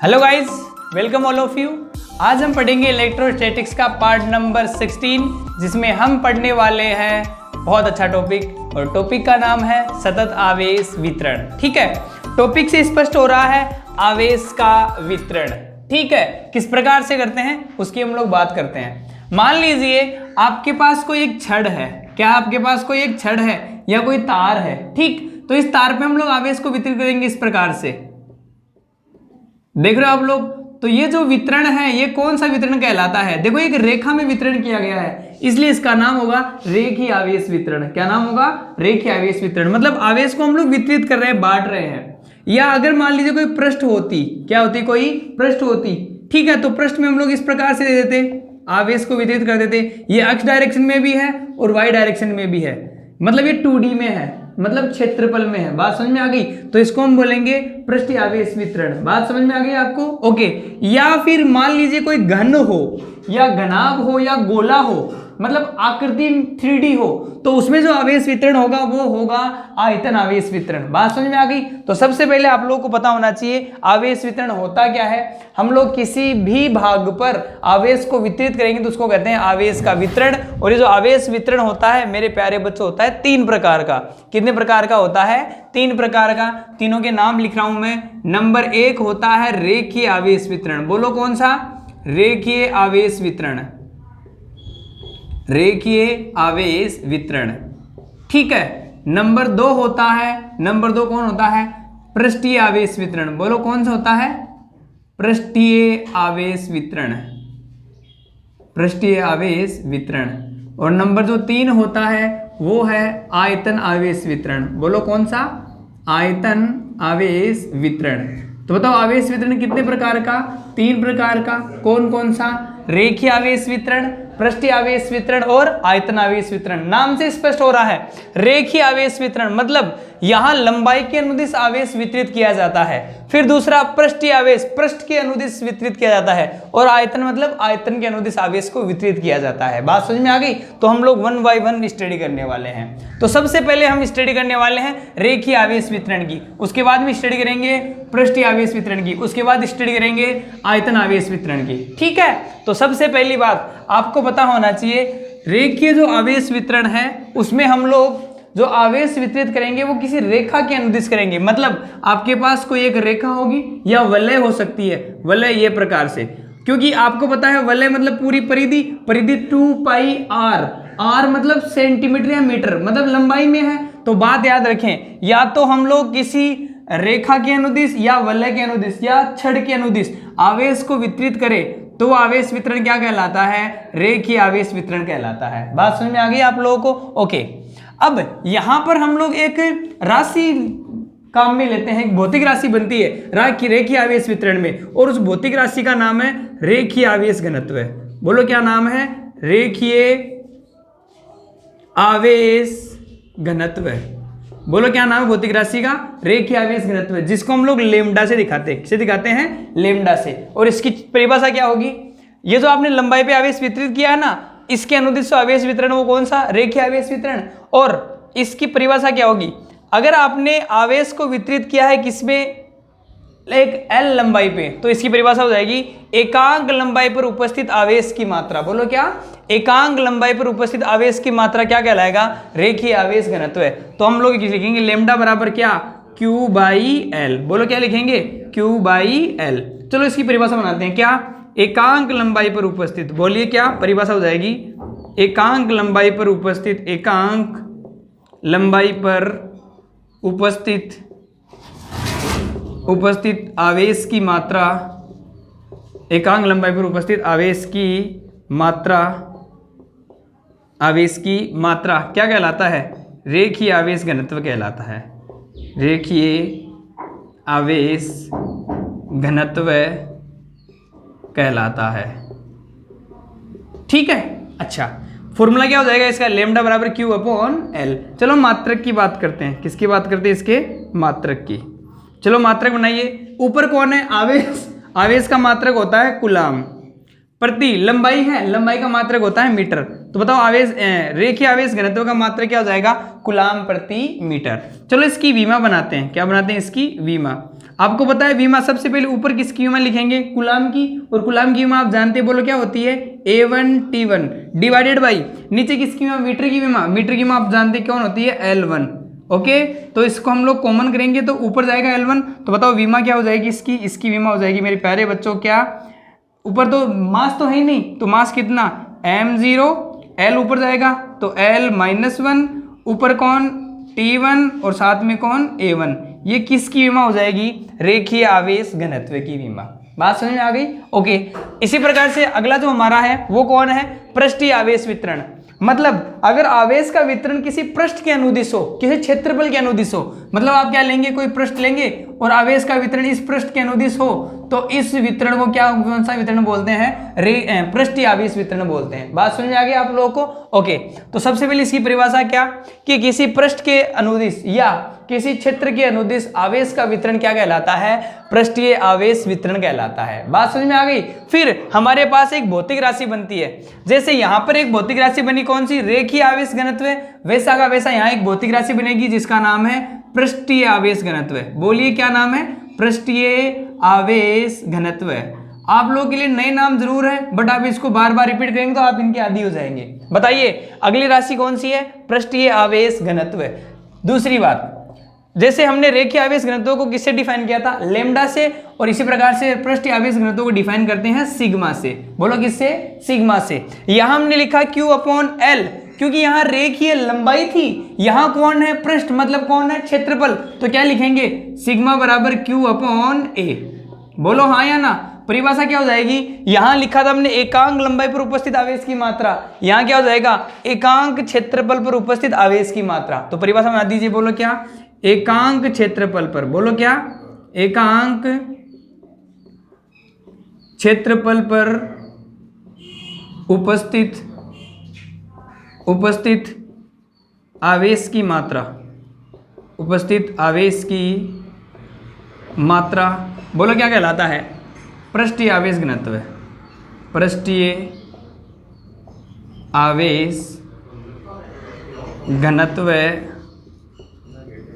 Hello guys, welcome all of you. आज हम पढ़ेंगे इलेक्ट्रोस्टैटिक्स का पार्ट नंबर 16, जिसमें हम पढ़ने वाले हैं बहुत अच्छा टॉपिक, और टॉपिक का नाम है सतत आवेश वितरण। ठीक है, टॉपिक से स्पष्ट हो रहा है आवेश का वितरण। ठीक है, किस प्रकार से करते हैं उसकी हम लोग बात करते हैं। मान लीजिए आपके पास कोई एक छड़ है। क्या आपके पास कोई एक छड़ है या कोई तार है? ठीक, तो इस तार पे हम लोग आवेश को वितरित करेंगे इस प्रकार से। देख रहे हो आप लोग? तो ये जो वितरण है ये कौन सा वितरण कहलाता है? देखो, एक रेखा में वितरण किया गया है, इसलिए इसका नाम होगा रेखीय आवेश वितरण। क्या नाम होगा? रेखीय आवेश वितरण। मतलब आवेश को हम लोग वितरित कर रहे हैं, बांट रहे हैं। या अगर मान लीजिए कोई पृष्ठ होती, क्या होती? कोई पृष्ठ होती। ठीक है, तो पृष्ठ में हम लोग इस प्रकार से दे देते, आवेश को वितरित कर देते। ये x डायरेक्शन में भी है और y डायरेक्शन में भी है, मतलब ये 2D में है, मतलब क्षेत्रफल में है। बात समझ में आ गई? तो इसको हम बोलेंगे पृष्ठीय आवेश वितरण। बात समझ में आ गई आपको? ओके। या फिर मान लीजिए कोई घन हो या घनाभ हो या गोला हो, मतलब आकृति 3D हो, तो उसमें जो आवेश वितरण होगा वो होगा आयतन आवेश वितरण। बात समझ में आ गई? तो सबसे पहले आप लोगों को पता होना चाहिए आवेश वितरण होता क्या है। हम लोग किसी भी भाग पर आवेश को वितरित करेंगे तो उसको कहते हैं आवेश का वितरण। और ये जो आवेश वितरण होता है मेरे प्यारे बच्चों, होता है 3 प्रकार का। कितने प्रकार का होता है? 3 प्रकार का। तीनों के नाम लिख रहा हूं मैं। नंबर 1 होता है रेखीय आवेश वितरण। बोलो कौन सा? रेखीय आवेश वितरण। रेखीय आवेश वितरण। ठीक है। नंबर 2 होता है, नंबर 2 कौन होता है? पृष्ठीय आवेश वितरण। बोलो कौन सा होता है? पृष्ठीय आवेश वितरण। पृष्ठीय आवेश वितरण। और नंबर जो 3 होता है वो है आयतन आवेश वितरण। बोलो कौन सा? आयतन आवेश वितरण। तो बताओ आवेश वितरण कितने प्रकार का? 3 प्रकार का। कौन कौन सा? रेखीय आवेश वितरण, पृष्ठीय आवेश वितरण और आयतन आवेश वितरण। नाम से स्पष्ट हो रहा है। रेखीय आवेश वितरण मतलब यहां लंबाई के अनुदिश आवेश वितरित किया जाता है। फिर दूसरा पृष्ठीय आवेश, पृष्ठ के अनुदिश वितरित किया जाता है। और आयतन मतलब आयतन के अनुदिश आवेश को वितरित किया जाता है। बात समझ में आ गई? तो हम लोग 1 बाय 1 स्टडी करने वाले हैं। तो सबसे पहले हम स्टडी करने वाले हैं रेखीय आवेश वितरण की, उसके बाद में स्टडी करेंगे पृष्ठीय आवेश वितरण की, उसके बाद स्टडी करेंगे आयतन आवेश वितरण की। ठीक है, तो सबसे पहली बात आपको पता होना चाहिए, रेखीय जो आवेश वितरण है उसमें हम लोग जो आवेश वितरित करेंगे वो किसी रेखा के अनुदिश करेंगे। मतलब आपके पास कोई एक रेखा होगी या वलय हो सकती है। वलय ये प्रकार से, क्योंकि आपको पता है वलय मतलब पूरी परिधि, परिधि 2 पाई r, r मतलब सेंटीमीटर या मीटर, मतलब लंबाई में है। तो बात याद रखें, या तो हम लोग किसी रेखा के अनुदिश या वलय के अनुदिश या छड़ के अनुदिश आवेश को वितरित करें तो आवेश वितरण क्या कहलाता है? रेखीय आवेश वितरण कहलाता है। बात समझ में आ गई आप लोगों को? ओके। अब यहां पर हम लोग एक राशि काम में लेते हैं, एक भौतिक राशि बनती है रेखीय आवेश वितरण में, और उस भौतिक राशि का नाम है रेखीय आवेश घनत्व। बोलो क्या नाम है? रेखीय आवेश घनत्व। बोलो क्या नाम है भौतिक राशि का? रेखीय आवेश घनत्व, जिसको हम लोग लेमडा से दिखाते हैं। किसे दिखाते हैं? लेमडा से। और इसकी परिभाषा क्या होगी? ये जो आपने लंबाई पे आवेश वितरित किया है ना, इसके अनुदिश आवेश वितरण वो कौन सा? रेखीय आवेश वितरण। और इसकी परिभाषा क्या होगी? अगर आपने आवेश को वितरित किया है किसमें? एक L लंबाई पे, तो इसकी परिभाषा हो जाएगी एकांक लंबाई पर उपस्थित आवेश की मात्रा। बोलो क्या? एकांक लंबाई पर उपस्थित आवेश की मात्रा क्या कहलाएगा? रेखीय आवेश घनत्व है। तो हम लोग लिखेंगे लेमडा बराबर क्या? Q by L। बोलो क्या लिखेंगे? Q by L। चलो इसकी परिभाषा बनाते हैं। क्या? एकांक लंबाई पर उपस्थित। बोलिए क्या परिभाषा हो जाएगी? एकांक लंबाई पर उपस्थित, एकांक लंबाई पर उपस्थित आवेश की मात्रा, एकांक लंबाई पर उपस्थित आवेश की मात्रा, आवेश की मात्रा क्या कहलाता है? रेखीय आवेश घनत्व कहलाता है। रेखीय आवेश घनत्व कहलाता है। ठीक है। अच्छा, फॉर्मूला क्या हो जाएगा इसका? लेमडा बराबर Q अपॉन L। चलो मात्रक की बात करते हैं। किसकी बात करते हैं? इसके मात्रक की। चलो मात्रक बनाइए। ऊपर कौन है? आवेश। आवेश का मात्रक होता है कूलाम प्रति लंबाई है, लंबाई का मात्रक होता है मीटर। तो बताओ आवेश रेखीय आवेश घनत्व का मात्रक क्या हो जाएगा? कूलाम प्रति मीटर। चलो इसकी विमा बनाते हैं। क्या बनाते हैं? इसकी विमा। आपको पता है विमा सबसे पहले ऊपर किसकी विमा लिखेंगे, कूलाम की, और कूलाम की विमा आप जानते हैं, बोलो क्या होती है, A1T1 डिवाइडेड बाई नीचे किसकी विमा, मीटर की विमा, मीटर की विमा आप जानते हैं कौन होती है, L1। ओके, तो इसको हम लोग कॉमन करेंगे तो ऊपर जाएगा L1। तो बताओ विमा क्या हो जाएगी इसकी, इसकी विमा हो जाएगी मेरे प्यारे बच्चों क्या, ऊपर तो मास तो है ही नहीं, तो मास कितना m0, L ऊपर जाएगा तो L-1, ऊपर कौन T1 और साथ में कौन A1। ये किसकी विमा हो जाएगी, रेखीय आवेश घनत्व की विमा। बात समझ में आ गई। ओके, इसी प्रकार से अगला जो हमारा है वो कौन है, पृष्ठीय आवेश वितरण। मतलब अगर आवेश का वितरण किसी पृष्ठ के अनुदिश हो, किसी क्षेत्रफल के अनुदिश हो, मतलब आप क्या लेंगे, कोई पृष्ठ लेंगे और आवेश का वितरण इस पृष्ठ के अनुदिश हो, तो इस वितरण को क्या, कौन सा वितरण बोलते हैं, पृष्ठीय आवेश वितरण बोलते हैं। बात समझ में आ गई आप लोगों को। ओके, तो सबसे पहले इसकी परिभाषा क्या, कि किसी पृष्ठ के अनुदिश या किसी क्षेत्र के अनुदिश आवेश का वितरण क्या कहलाता है, पृष्ठीय आवेश वितरण कहलाता है। बात समझ में आ गई। फिर हमारे पास एक भौतिक राशि बनती है, जैसे यहां पर एक भौतिक राशि बनी, कौन सी, रेखीय आवेश घनत्व, वैसा का वैसा यहां एक भौतिक राशि बनेगी जिसका नाम है पृष्ठीय आवेश घनत्व। बोलिए क्या नाम है, पृष्ठीय आवेश घनत्व। आप लोगों के लिए नए नाम जरूर है, बट आप इसको बार बार रिपीट करेंगे तो आप इनके आदी हो जाएंगे। बताइए अगली राशि कौन सी है, पृष्ठीय आवेश घनत्व। दूसरी बात, जैसे हमने रेखीय आवेश घनत्व को किससे डिफाइन किया था, लैम्डा से, और इसी प्रकार से पृष्ठीय आवेश घनत्व को डिफाइन करते हैं सिग्मा से। बोलो किससे, सिग्मा से। यहां हमने लिखा Q/L, क्योंकि यहां रेखीय लंबाई थी, यहां कौन है, पृष्ठ, मतलब कौन है, क्षेत्रफल, तो क्या लिखेंगे, सिग्मा बराबर Q/A। बोलो हाँ या ना। परिभाषा क्या हो जाएगी, यहां लिखा था हमने एकांक लंबाई पर उपस्थित आवेश की मात्रा, यहां क्या हो जाएगा, एकांक क्षेत्रफल पर उपस्थित आवेश की मात्रा। तो परिभाषा बना दीजिए, बोलो क्या, एकांक क्षेत्रफल पर, बोलो क्या, एकांक क्षेत्रफल पर उपस्थित आवेश की मात्रा, उपस्थित आवेश की मात्रा, बोलो क्या कहलाता है, पृष्ठीय आवेश घनत्व। पृष्ठीय आवेश घनत्व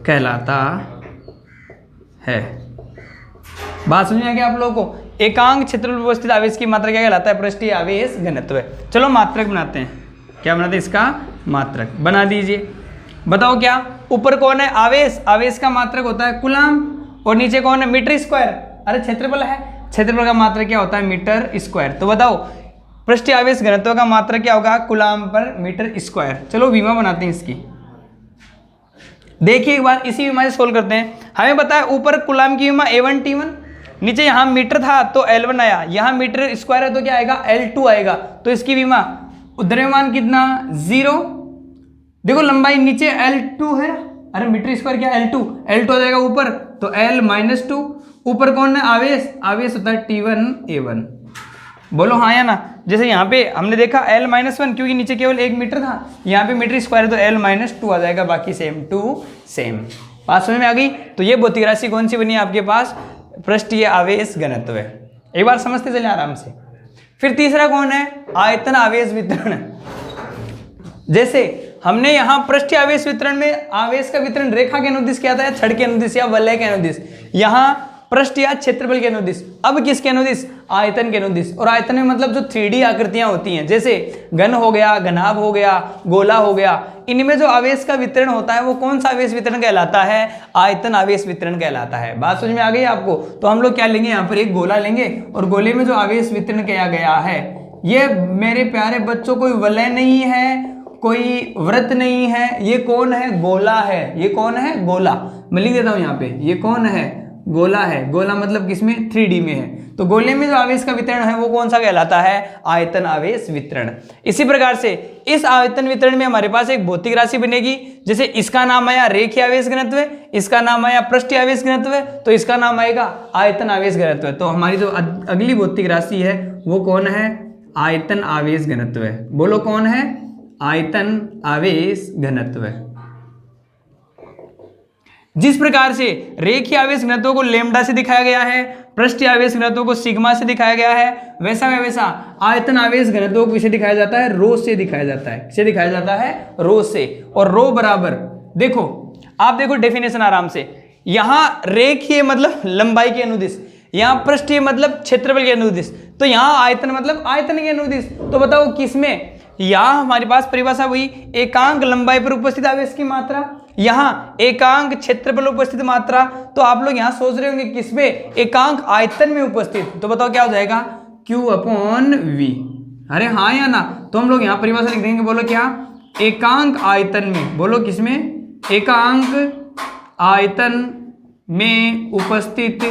कहलाता है। बात समझ में आ गया आप लोगों को। एकांक क्षेत्रफल पर उपस्थित आवेश की मात्रा क्या कहलाता है, पृष्ठीय आवेश घनत्व। चलो मात्रक बनाते हैं, क्या बनाते हैं, इसका मात्रक बना दीजिए। बताओ क्या, ऊपर कौन है, आवेश, आवेश का मात्रक होता है कूलाम, और नीचे कौन है, मीटर स्क्वायर। अरे क्षेत्रफल है, क्षेत्रफल का मात्रक क्या होता है, मीटर स्क्वायर। तो बताओ पृष्ठीय आवेश घनत्व का मात्रक क्या होगा, कूलाम पर मीटर स्क्वायर। चलो विमा बनाते हैं इसकी। देखिए एक बार इसी विमा से सोल्व करते हैं। हमें पता है ऊपर कूलाम की विमा A1T1, नीचे यहाँ मीटर था तो L1 आया, यहाँ मीटर स्क्वायर है तो क्या आएगा, L2 आएगा। तो इसकी विमा, द्रव्यमान कितना, 0। देखो लंबाई नीचे L2 है, अरे मीटर स्क्वायर क्या, L2 आ जाएगा ऊपर, तो L-2। ऊपर कौन है, आवेश, आवेश होता है T1A1। बोलो हाँ या ना। जैसे यहाँ पे हमने देखा L-1, क्योंकि नीचे केवल 1 मीटर था, यहाँ पे मीटर स्क्वायर है तो L-2 आ जाएगा, बाकी सेम टू सेम। बात समझ में आ गई। तो ये भौतिक राशि कौन सी बनी है आपके पास, पृष्ठीय आवेश घनत्व। एक बार समझते चले आराम से। फिर तीसरा कौन है, आयतन आवेश वितरण। जैसे हमने यहाँ पृष्ठीय आवेश वितरण में आवेश का वितरण रेखा के अनुदिश किया था, छड़ के अनुदिश या वलय के अनुदिश, यहाँ पृष्ठ या क्षेत्रफल के अनुदिश। अब किसके अनुदिश, आयतन के अनुदिश। और आयतन में मतलब जो 3D आकृतियां होती हैं, जैसे घन हो गया, घनाभ हो गया, गोला हो गया, इनमें जो आवेश का वितरण होता है वो कौन सा आवेश वितरण कहलाता है, आयतन आवेश वितरण कहलाता है। बात समझ में आ गई आपको। तो हम लोग क्या लेंगे, यहाँ पर एक गोला लेंगे और गोले में जो आवेश वितरण किया गया है, ये मेरे प्यारे बच्चों कोई वलय नहीं है, कोई वृत्त नहीं है, ये कौन है, गोला है। ये कौन है, गोला। मैं लिख देता हूं यहाँ पे, ये कौन है, गोला है। गोला मतलब किसमें, 3D में है। तो गोले में जो आवेश का वितरण है वो कौन सा कहलाता है, आयतन आवेश वितरण। इसी प्रकार से इस आयतन वितरण में हमारे पास एक भौतिक राशि बनेगी। जैसे इसका नाम आया रेखीय आवेश घनत्व, इसका नाम आया पृष्ठीय आवेश घनत्व, तो इसका नाम आएगा आयतन आवेश घनत्व। तो हमारी जो अगली भौतिक राशि है वो कौन है, आयतन आवेश घनत्व। बोलो कौन है, आयतन आवेश घनत्व। जिस प्रकार से रेखीय आवेश घनत्व को लैम्डा से दिखाया गया है, पृष्ठीय आवेश घनत्व को सिग्मा से दिखाया गया है, वैसा का वैसा आयतन आवेश घनत्व को किसे दिखाया जाता है, रो से दिखाया जाता है। किसे दिखाया जाता है, रो से। और रो बराबर, देखो आप देखो डेफिनेशन आराम से, यहाँ रेखीय मतलब लंबाई के अनुदिश, यहाँ पृष्ठीय मतलब क्षेत्रफल के अनुदिश, तो यहाँ आयतन मतलब आयतन के अनुदिश। तो बताओ किसमें, यहाँ हमारे पास परिभाषा हुई एकांक लंबाई पर उपस्थित आवेश की मात्रा, यहाँ एकांक क्षेत्रफल उपस्थित मात्रा। तो आप लोग यहाँ सोच रहे होंगे किसमें, एकांक आयतन में उपस्थित। तो बताओ क्या हो जाएगा, Q/V। अरे हाँ या ना, तो हम लोग यहाँ परिभाषा लिख देंगे, बोलो क्या, एकांक आयतन में, बोलो किसमें, एकांक आयतन में उपस्थित,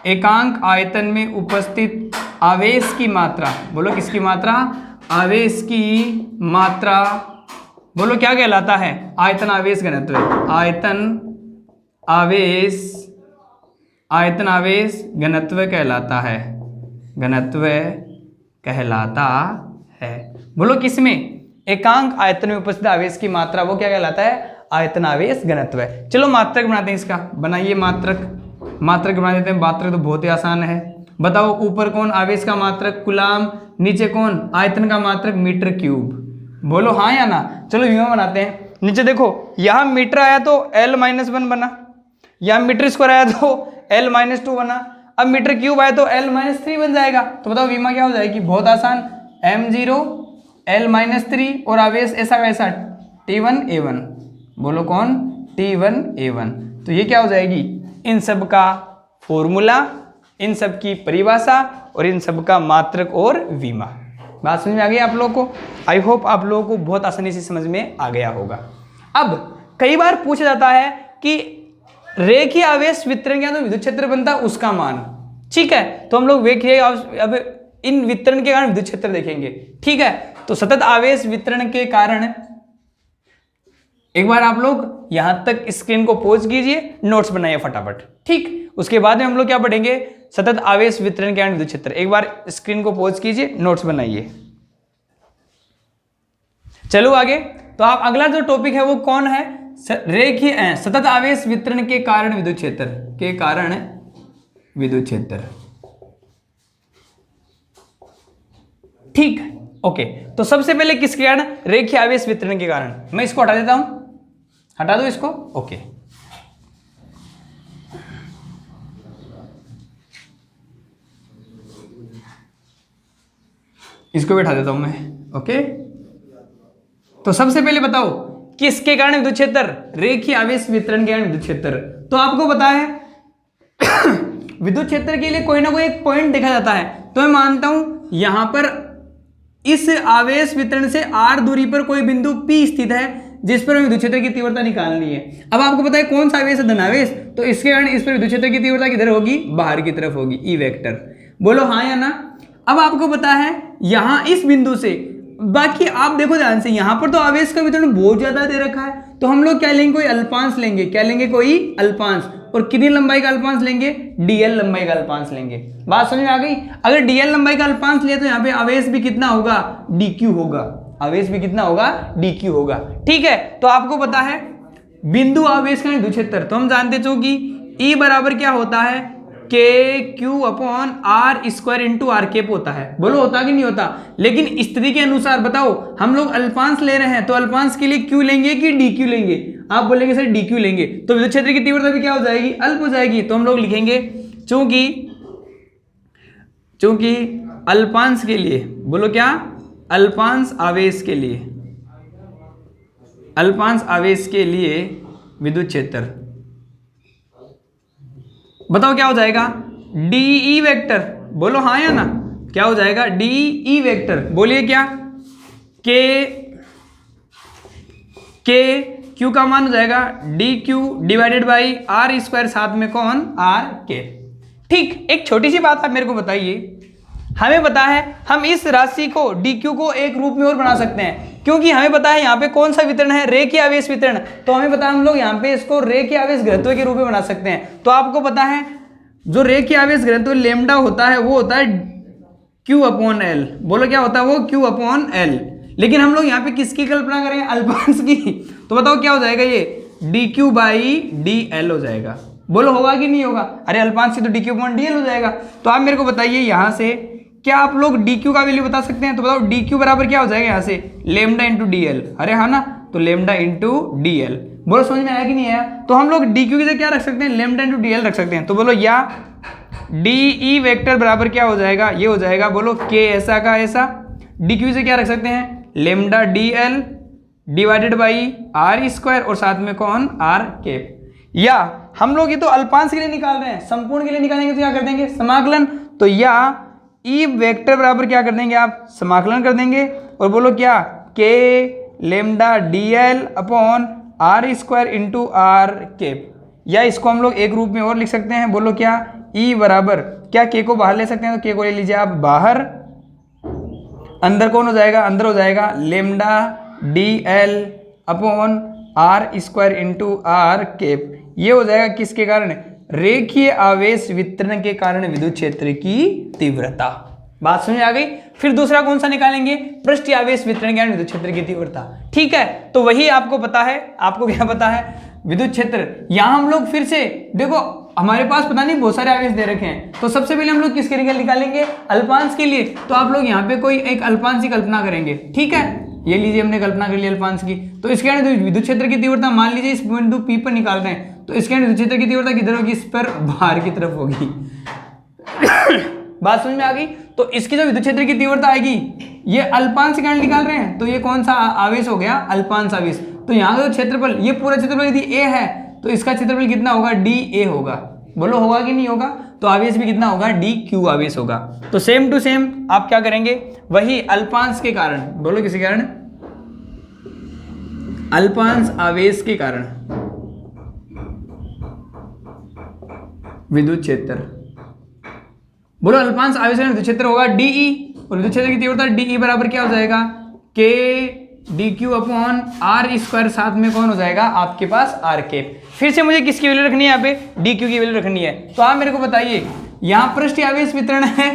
एकांक आयतन में उपस्थित आवेश की मात्रा, बोलो किसकी मात्रा, आवेश की मात्रा, बोलो क्या कहलाता है, आयतन आवेश घनत्व, आयतन आवेश घनत्व कहलाता है, घनत्व कहलाता है। बोलो किसमें, एकांक आयतन में उपस्थित आवेश की मात्रा, वो क्या कहलाता है, आयतन आवेश घनत्व है। चलो मात्रक बनाते हैं इसका, बनाइए मात्रक, मात्रक बना देते हैं। मात्रक तो बहुत ही आसान है। बताओ ऊपर कौन आवेश का मात्रक कूलाम, नीचे कौन आयतन का मात्रक मीटर क्यूब, बोलो हाँ या ना। चलो विमा बनाते हैं। नीचे देखो यहाँ मीटर आया तो L-1 बना, यहाँ मीटर स्क्वायर आया तो L-2 बना, अब मीटर क्यूब आया तो L-3 बन जाएगा। तो बताओ विमा क्या हो जाएगी, बहुत आसान, m0 L-3 और आवेश ऐसा कैसा T1A1, बोलो कौन, T1A1। तो ये क्या हो जाएगी, इन सब का फॉर्मूला, इन सब की परिभाषा और इन सब का मात्रक और विमा। बात समझ में आ गई आप लोगों को? आई होप आप लोगों को बहुत आसानी से समझ में आ गया होगा। अब कई बार पूछा जाता है कि रेखीय आवेश वितरण के अंदर विद्युत क्षेत्र बनता है उसका मान, ठीक है। तो हम लोग अब इन वितरण के कारण विद्युत क्षेत्र देखेंगे, ठीक है। तो सतत आवेश वितरण के कारण, एक बार आप लोग यहां तक स्क्रीन को पॉज कीजिए, नोट्स बनाइए फटाफट, ठीक। उसके बाद में हम लोग क्या पढ़ेंगे, सतत आवेश वितरण के कारण विद्युत क्षेत्र। एक बार स्क्रीन को पॉज कीजिए, नोट्स बनाइए। चलो आगे। तो आप अगला जो टॉपिक है वो कौन है, रेखीय सतत आवेश वितरण के कारण विद्युत क्षेत्र, के कारण विद्युत क्षेत्र, ठीक, ओके। तो सबसे पहले किसके कारण, रेखीय आवेश वितरण के कारण। मैं इसको हटा देता हूं, हटा दो इसको, ओके। इसको भी हटा देता हूं मैं, ओके। तो सबसे पहले बताओ किसके कारण विद्युत क्षेत्र, रेखीय आवेश वितरण के कारण विद्युत क्षेत्र। तो आपको पता है विद्युत क्षेत्र के लिए कोई ना कोई एक पॉइंट देखा जाता है। तो मैं मानता हूं यहां पर इस आवेश वितरण से r दूरी पर कोई बिंदु P स्थित है जिस पर हमें विद्युत क्षेत्र की तीव्रता निकालनी है। अब आपको पता है कौन सा आवेश है, धनावेश, तो इसके कारण इस पर विद्युत क्षेत्र की तीव्रता किधर होगी, बाहर की तरफ होगी, ई वेक्टर, बोलो हाँ या ना। अब आपको पता है यहां इस बिंदु से, बाकी आप देखो ध्यान से, यहां पर तो आवेश का वितरण बहुत ज्यादा दे रखा है, तो हम लोग क्या लेंगे, कोई अल्पांश लेंगे, क्या लेंगे, कोई अल्पांश, और कितनी लंबाई का अल्पांश लेंगे, dl लंबाई का अल्पांश लेंगे। बात समझ में आ गई? अगर dl लंबाई का अल्पांश ले तो यहाँ पे आवेश भी कितना होगा, dq होगा, आवेश भी कितना होगा, dq होगा, ठीक है। तो आपको पता है बिंदु आवेश का विद्युत क्षेत्र, तो हम जानते चूंकि E बराबर क्या होता है, KQ/r² इंटू आर कैप होता है, बोलो होता कि नहीं होता। लेकिन स्थिति के अनुसार बताओ, हम लोग अल्पांश ले रहे हैं तो अल्पांश के लिए Q लेंगे कि DQ लेंगे, आप बोलेंगे सर DQ लेंगे, तो विद्युत क्षेत्र की तीव्रता भी क्या हो जाएगी, अल्प हो जाएगी। तो हम लोग लिखेंगे चूंकि अल्पांश के लिए, बोलो क्या, अल्पांश आवेश के लिए, अल्पांश आवेश के लिए विद्युत क्षेत्र, बताओ क्या हो जाएगा, DE वेक्टर, बोलो हाँ या ना, क्या हो जाएगा, DE वेक्टर, बोलिए क्या, Q का मान हो जाएगा DQ डिवाइडेड बाई r², साथ में कौन, r के, ठीक। एक छोटी सी बात आप मेरे को बताइए, हमें पता है हम इस राशि को DQ को एक रूप में और बना सकते हैं, क्योंकि हमें पता है यहाँ पे कौन सा वितरण है, रेखीय आवेश वितरण, तो हमें पता है हम लोग यहाँ पे इसको रेखीय आवेश घनत्व के रूप में बना सकते हैं। तो आपको पता है जो रेखीय आवेश घनत्व लैम्डा होता है वो होता है Q/L, बोलो क्या होता है वो, Q/L। लेकिन हम लोग यहाँ पे किसकी कल्पना करें, अल्पांश की, तो बताओ क्या हो जाएगा, ये DQ/dl हो जाएगा, बोलो होगा कि नहीं होगा, अरे अल्पांश से तो DQ/dl हो जाएगा। तो आप मेरे को बताइए यहाँ से क्या आप लोग DQ का वैल्यू बता सकते हैं, तो बताओ DQ बराबर क्या हो जाएगा यहाँ से, लैम्डा इंटू DL, अरे हाँ ना, तो लेमडा इंटू डी एल। बोलो समझ में आया कि नहीं आया? तो हम लोग डी क्यू की जगह क्या रख सकते हैं, लेमडा इंटू डी एल रख सकते हैं। तो बोलो या डी ई वेक्टर बराबर क्या हो जाएगा, ये हो जाएगा बोलो के ऐसा का ऐसा, डी क्यू से क्या रख सकते हैं, lambda D L divided by R square और साथ में कौन आर कैप। या हम लोग ये तो अल्पांश के लिए निकाल रहे हैं, संपूर्ण के लिए निकालेंगे तो क्या कर देंगे समाकलन। तो या ई वेक्टर बराबर क्या कर देंगे आप, समाकलन कर देंगे और बोलो क्या के lambda D L upon R square into R cap. या इसको हम लोग एक रूप में और लिख सकते हैं, बोलो क्या ई बराबर क्या के को बाहर ले सकते हैं, तो के को ले लीजिए आप बाहर, अंदर कौन हो जाएगा, अंदर हो जाएगा lambda D L upon R square into R cap. ये हो जाएगा किसके कारण, रेखीय आवेश वितरण के कारण विद्युत क्षेत्र की तीव्रता। बात समझ आ गई। फिर दूसरा कौन सा निकालेंगे, पृष्ठीय आवेश वितरण के कारण विद्युत क्षेत्र की तीव्रता। ठीक है, तो वही आपको पता है, आपको क्या पता है, विद्युत क्षेत्र। यहां हम लोग फिर से देखो हमारे पास पता नहीं बहुत सारे आवेश दे रखे हैं, तो सबसे पहले हम लोग किसके लिए निकालेंगे, अल्पांश के लिए। तो आप लोग यहाँ पे कोई एक अल्पांश की कल्पना करेंगे। ठीक है, ये लीजिए हमने कल्पना कर ली अल्पांश की। तो इसके कारण विद्युत क्षेत्र की तीव्रता मान लीजिए इस बिंदु P पर निकाल रहे हैं, तो इसके कारण विद्युत क्षेत्र की तीव्रता किधर होगी, इस पर बाहर की तरफ होगी। बात समझ में आ गई। तो इसकी जो विद्युत क्षेत्र की तीव्रता आएगी, ये अल्पांश के कारण निकाल रहे हैं, तो ये कौन सा आवेश हो गया, अल्पांश आवेश। तो यहाँ का जो क्षेत्रफल, ये पूरा क्षेत्रफल यदि A है तो इसका क्षेत्रफल कितना होगा, DA होगा। बोलो होगा कि नहीं होगा। तो आवेश भी कितना होगा, DQ आवेश होगा। तो सेम टू सेम आप क्या करेंगे, वही अल्पांश के कारण, बोलो किसी कारण, अल्पांश आवेश के कारण विद्युत क्षेत्र, बोलो अल्पांश आवेश का विद्युत क्षेत्र होगा DE, और विद्युत क्षेत्र की तीव्रता DE बराबर क्या हो जाएगा, K DQ upon R square, साथ में कौन हो जाएगा आपके पास आर कैप। फिर से मुझे किसकी वैल्यू रखनी है, यहाँ पे DQ की वैल्यू रखनी है। तो आप मेरे को बताइए, यहाँ पृष्ठीय आवेश वितरण है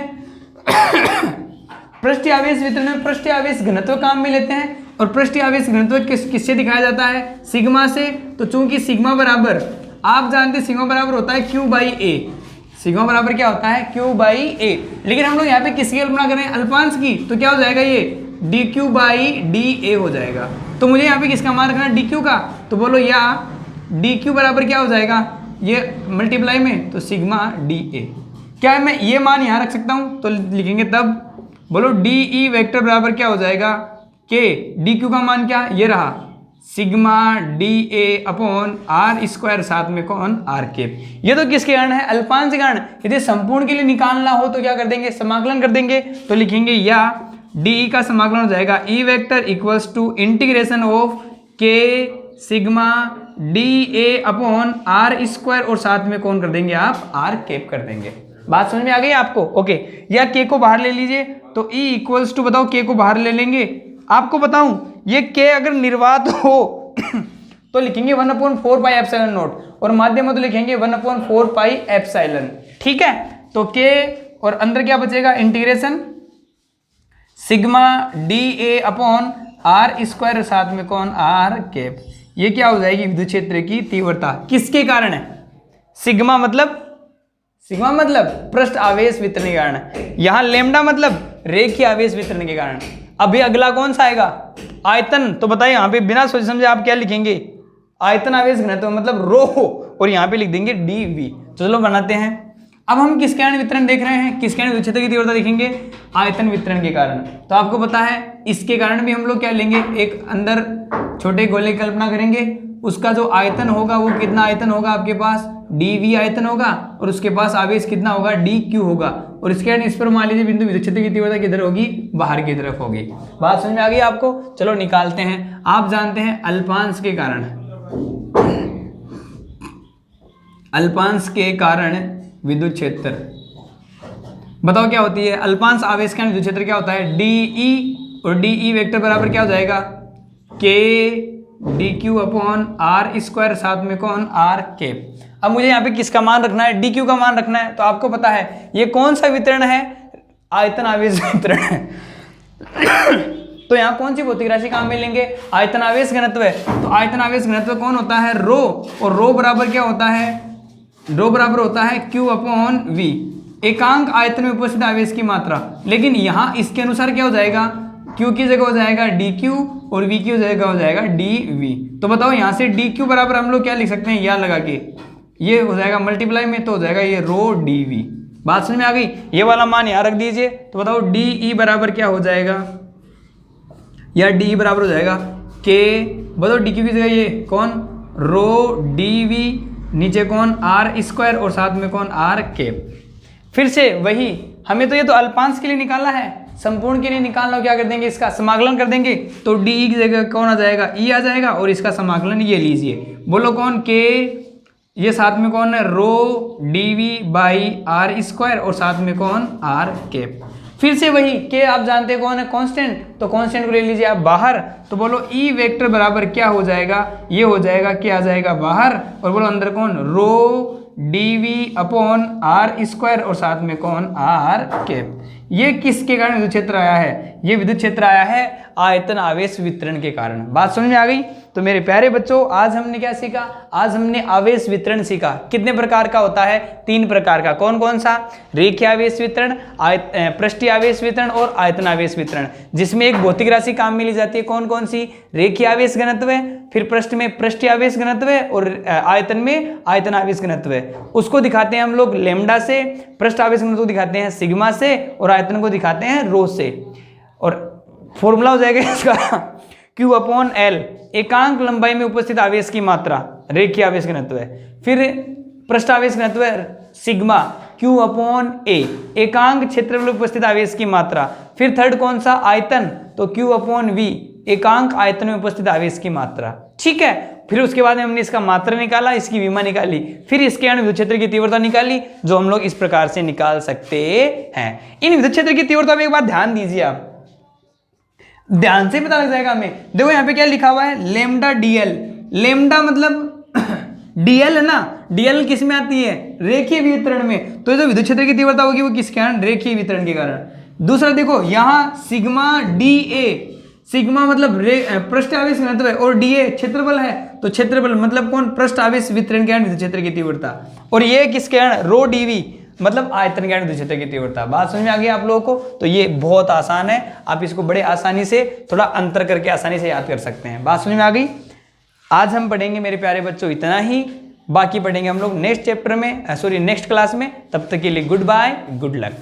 पृष्ठीय आवेश वितरण में पृष्ठीय आवेश घनत्व काम में लेते हैं, और पृष्ठीय आवेश घनत्व किससे दिखाया जाता है, सिग्मा से। तो चूंकि सिग्मा बराबर, आप जानते हैं सिग्मा बराबर होता है Q बाई A, सिग्मा बराबर क्या होता है, Q बाई A। लेकिन हम लोग यहाँ पे किसकी कल्पना करें, अल्पांश की, तो क्या हो जाएगा, ये DQ बाई DA हो जाएगा। तो मुझे यहाँ पे किसका मान रखना है, DQ का। तो बोलो या DQ बराबर क्या हो जाएगा, ये मल्टीप्लाई में, तो सिग्मा DA। क्या मैं ये मान यहाँ रख सकता हूँ, तो लिखेंगे तब, बोलो DE वेक्टर बराबर क्या हो जाएगा, K DQ का मान क्या, ये रहा sigma DA upon R square, साथ में कौन आर कैप। ये तो किसके कारण है, अल्पांश के कारण। यदि संपूर्ण के लिए निकालना हो तो क्या कर देंगे, समाकलन कर देंगे। तो लिखेंगे या DE का समाकलन हो जाएगा E vector equals to integration of K sigma DA upon R square, और साथ में कौन कर देंगे आप, आर कैप कर देंगे। बात समझ में आ गई आपको। ओके, या K को बाहर ले लीजिए, तो E इक्वल्स टू, बताओ K को बाहर ले लेंगे। आपको बताऊं, ये K अगर निर्वात हो तो लिखेंगे 1/4 पाई एप्सिलॉन नॉट, और माध्यम तो लिखेंगे 1/4 पाई एप्सिलॉन। ठीक है, तो K और अंदर क्या बचेगा, integration sigma DA upon R square, साथ में कौन आर कैप। ये क्या हो जाएगी, विद्युत क्षेत्र की तीव्रता। किसके कारण है, सिग्मा मतलब पृष्ठ आवेश वितरण के कारण, यहां लेमडा मतलब रेखीय आवेश वितरण के कारण। अभी अगला कौन सा आएगा, आयतन। तो बताइए यहाँ पे बिना सोचे समझे आप क्या लिखेंगे, आयतन आवेश घनत्व मतलब रो, और यहाँ पे लिख देंगे DV। तो चलो बनाते हैं। अब हम किसके कारण वितरण देख रहे हैं, किसके कारण विद्युत क्षेत्र की तीव्रता देखेंगे, आयतन वितरण के कारण। तो आपको पता है इसके कारण भी हम लोग क्या लेंगे, एक अंदर छोटे गोले की कल्पना करेंगे, उसका जो आयतन होगा वो कितना आयतन होगा आपके पास, DV आयतन होगा, और उसके पास आवेश कितना होगा, DQ होगा। और इसके कारण इस पर मान लीजिए बिंदु विद्युत क्षेत्र की तीव्रता किधर होगी, बाहर की तरफ होगी। बात समझ में आ गई आपको। चलो निकालते हैं। आप जानते हैं अल्पांश के कारण, अल्पांश के कारण विद्युत क्षेत्र, बताओ क्या होती है, अल्पांश आवेश के कारण विद्युत क्षेत्र क्या होता है, DE, और DE वेक्टर बराबर क्या हो जाएगा, K DQ upon R square, साथ में कौन आर कैप। अब मुझे यहाँ पे किसका मान रखना है, DQ का मान रखना है। तो आपको पता है ये कौन सा वितरण है, आयतन आवेश वितरण है। तो यहाँ कौन सी भौतिक राशि काम में लेंगे, आयतन आवेश घनत्व है। तो आयतन आवेश घनत्व कौन होता है, रो, और रो बराबर क्या होता है, रो बराबर होता है Q अपॉन V, एकांक आयतन में उपस्थित आवेश की मात्रा। लेकिन यहाँ इसके अनुसार क्या हो जाएगा, Q की जगह हो जाएगा dq और V की जगह हो जाएगा dV। तो बताओ यहाँ से dq बराबर हम लोग क्या लिख सकते हैं, या लगा के ये हो जाएगा मल्टीप्लाई में, तो हो जाएगा ये रो dV। बात समझ में आ गई। ये वाला मान यहाँ रख दीजिए। तो बताओ DE बराबर क्या हो जाएगा, या DE बराबर हो जाएगा K, बताओ DQ की जगह ये कौन, रो dV, नीचे कौन R स्क्वायर और साथ में कौन R कैप। फिर से वही, हमें तो ये तो अल्पांश के लिए निकालना है, संपूर्ण के लिए निकालना हो, क्या कर देंगे, इसका समाकलन कर देंगे। तो DE की जगह कौन आ जाएगा, E आ जाएगा, और इसका समाकलन ये लीजिए, बोलो कौन K, ये साथ में कौन है रो dV बाई R स्क्वायर और साथ में कौन R कैप। फिर से वही के आप जानते हैं कौन है, कांस्टेंट, तो कांस्टेंट को ले लीजिए आप बाहर। तो बोलो E वेक्टर बराबर क्या हो जाएगा, ये हो जाएगा क्या आ जाएगा बाहर, और बोलो अंदर कौन रो dV अपॉन R स्क्वायर और साथ में कौन R कैप। ये किसके कारण विद्युत क्षेत्र आया है, ये विद्युत क्षेत्र आया है आयतन आवेश वितरण के कारण। बात समझ में आ गई। तो मेरे प्यारे बच्चों आज हमने क्या सीखा, आज हमने आवेश वितरण सीखा। कितने प्रकार का होता है, 3 प्रकार का। कौन कौन सा, रेखीय आवेश वितरण, पृष्ठीय आवेश वितरण और आयतन आवेश वितरण, जिसमें एक भौतिक राशि काम में ली जाती है। कौन कौन सी, रेखीय आवेश घनत्व, फिर पृष्ठ में पृष्ठीय आवेश घनत्व और आयतन में आयतन आवेश घनत्व। उसको दिखाते हैं हम लोग लैम्डा से, पृष्ठ आवेश घनत्व को दिखाते हैं सिग्मा से और आयतन को दिखाते हैं रो से। और फॉर्मूला हो जाएगा इसका Q अपॉन L, एकांक लंबाई में उपस्थित आवेश की मात्रा, रेखीय आवेश घनत्व है। फिर पृष्ठ आवेश घनत्व सिग्मा Q अपॉन A, एकांक क्षेत्रफल में उपस्थित आवेश की मात्रा। फिर थर्ड कौन सा, आयतन, तो Q अपॉन V, एकांक आयतन में उपस्थित आवेश की मात्रा। ठीक है। फिर उसके बाद हमने इसका मात्रा निकाला, इसकी विमा निकाली, फिर इसके कारण विद्युत क्षेत्र की तीव्रता निकाली, जो हम लोग इस प्रकार से निकाल सकते हैं। इन विद्युत क्षेत्र की तीव्रता में एक बार ध्यान दीजिए, आप ध्यान से पता लग जाएगा हमें। देखो यहाँ पे क्या लिखा हुआ है, लेमडा DL। लेमडा मतलब DL है ना, DL किस में आती है, रेखीय वितरण में। तो जो विद्युत क्षेत्र की तीव्रता होगी वो किस कारण, रेखीय वितरण के कारण। दूसरा देखो यहाँ सिग्मा DA, सिग्मा मतलब पृष्ठ आवेश घनत्व है और DA क्षेत्रफल है, तो क्षेत्रफल मतलब कौन, पृष्ठ आवेश वितरण के कारण विद्युत क्षेत्र की तीव्रता। और ये किस कारण, रो dV मतलब आयतन के कारण विद्युत क्षेत्र की तीव्रता। बात समझ में आ गई आप लोगों को। तो ये बहुत आसान है, आप इसको बड़े आसानी से थोड़ा अंतर करके आसानी से याद कर सकते हैं। बात समझ में आ गई। आज हम पढ़ेंगे मेरे प्यारे बच्चों इतना ही, बाकी पढ़ेंगे हम लोग नेक्स्ट चैप्टर में, नेक्स्ट क्लास में। तब तक के लिए गुड बाय, गुड लक।